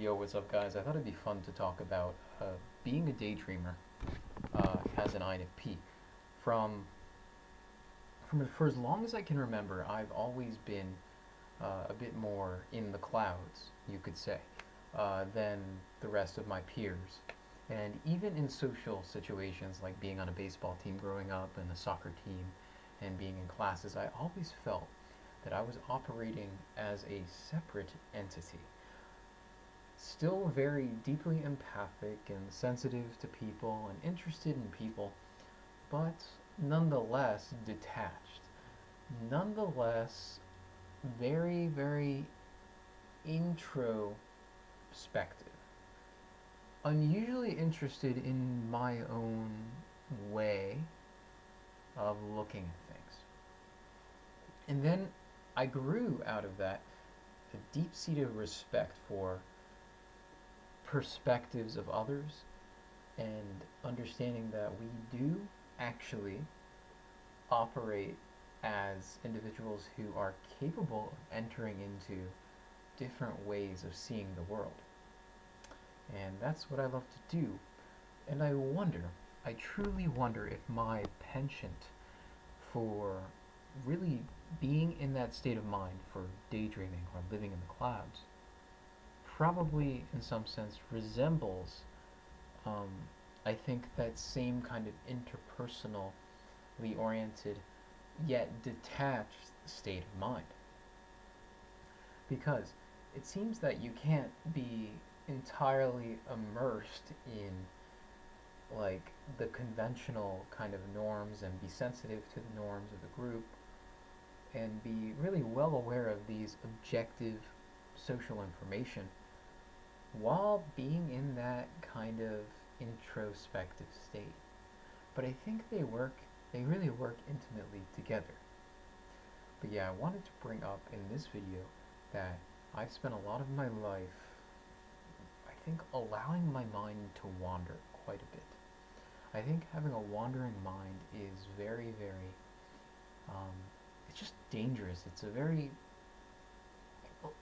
Yo, what's up, guys? I thought it'd be fun to talk about being a daydreamer as an INFP. From for as long as I can remember, I've always been a bit more in the clouds, you could say, than the rest of my peers. And even in social situations like being on a baseball team growing up and a soccer team and being in classes, I always felt that I was operating as a separate entity, still very deeply empathic and sensitive to people and interested in people, but nonetheless detached, nonetheless very, very introspective, unusually interested in my own way of looking at things. And then I grew out of that a deep seated respect for perspectives of others and understanding that we do actually operate as individuals who are capable of entering into different ways of seeing the world. And that's what I love to do. And I truly wonder if my penchant for really being in that state of mind, for daydreaming or living in the clouds, probably in some sense resembles, um, I think, that same kind of interpersonally oriented yet detached state of mind. Because it seems that you can't be entirely immersed in like the conventional kind of norms and be sensitive to the norms of the group and be really well aware of these objective social information while being in that kind of introspective state. But I think they really work intimately together. But yeah, I wanted to bring up in this video that I've spent a lot of my life, I think, allowing my mind to wander quite a bit. I think having a wandering mind is very, very, um, it's just dangerous.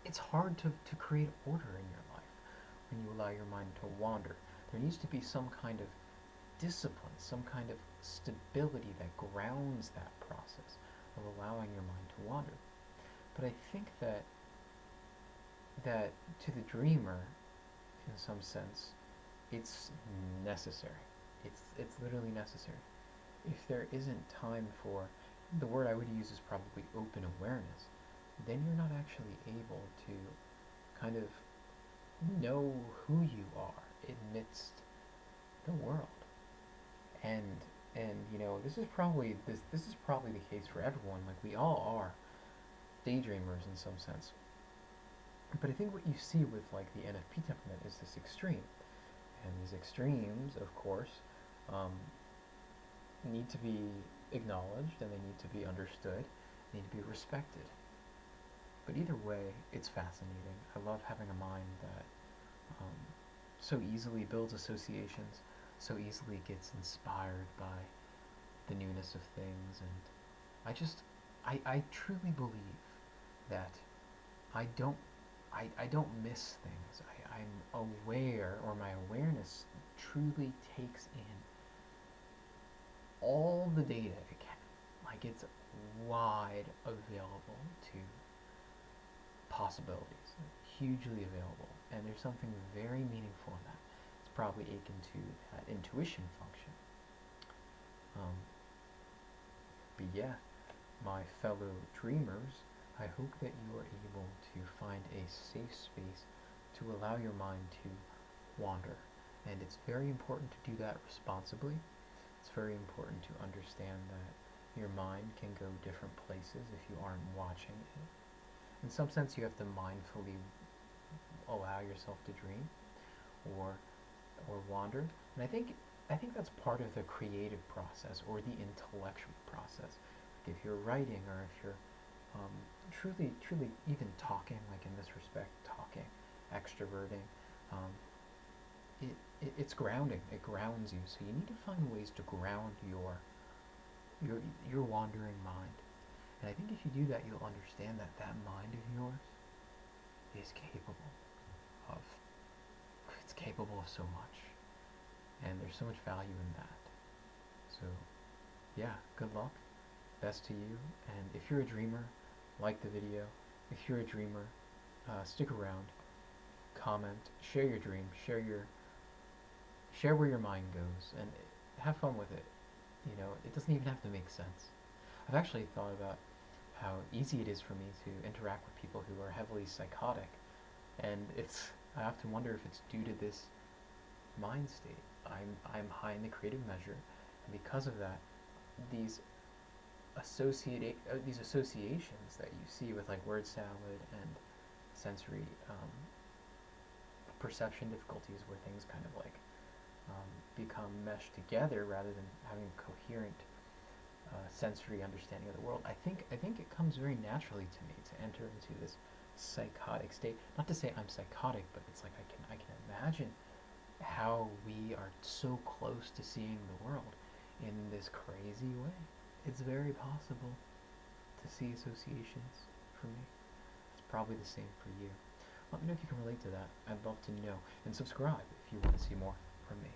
It's hard to create order in your life when you allow your mind to wander. There needs to be some kind of discipline, some kind of stability that grounds that process of allowing your mind to wander. But I think that to the dreamer, in some sense, it's necessary. It's literally necessary. If there isn't time for, the word I would use is probably open awareness, then you're not actually able to kind of know who you are amidst the world. And this is probably the case for everyone. Like, we all are daydreamers in some sense. But I think what you see with like the NFP temperament is this extreme. And these extremes, of course, um, need to be acknowledged and they need to be understood, need to be respected. But either way, it's fascinating. I love having a mind that um, so easily builds associations, so easily gets inspired by the newness of things, and I truly believe that I don't I don't miss things. I'm aware, or my awareness truly takes in all the data it can. Like, it's wide available to possibilities, hugely available, and there's something very meaningful in that. It's probably akin to that intuition function. Um, but yeah, my fellow dreamers, I hope that you are able to find a safe space to allow your mind to wander. And it's very important to do that responsibly. It's very important to understand that your mind can go different places if you aren't watching it. In some sense, you have to mindfully allow yourself to dream or wander. And I think that's part of the creative process or the intellectual process. Like, if you're writing, or if you're truly even talking, like in this respect, talking, extroverting, um, it's grounding. It grounds you. So you need to find ways to ground your wandering mind. And I think if you do that, you'll understand that that mind of yours is capable of capable of so much, and there's so much value in that. So, yeah, good luck, best to you, and if you're a dreamer, like the video. If you're a dreamer, stick around, comment, share your dream, share where your mind goes, and have fun with it. You know, it doesn't even have to make sense. I've actually thought about how easy it is for me to interact with people who are heavily psychotic, and I often wonder if it's due to this mind state. I'm high in the creative measure, and because of that, these these associations that you see with like word salad and sensory perception difficulties, where things kind of like become meshed together rather than having a coherent sensory understanding of the world. I think it comes very naturally to me to enter into this psychotic state. Not to say I'm psychotic, but it's like I can imagine how we are so close to seeing the world in this crazy way. It's very possible to see associations for me. It's probably the same for you. Let me know if you can relate to that. I'd love to know. And subscribe if you want to see more from me.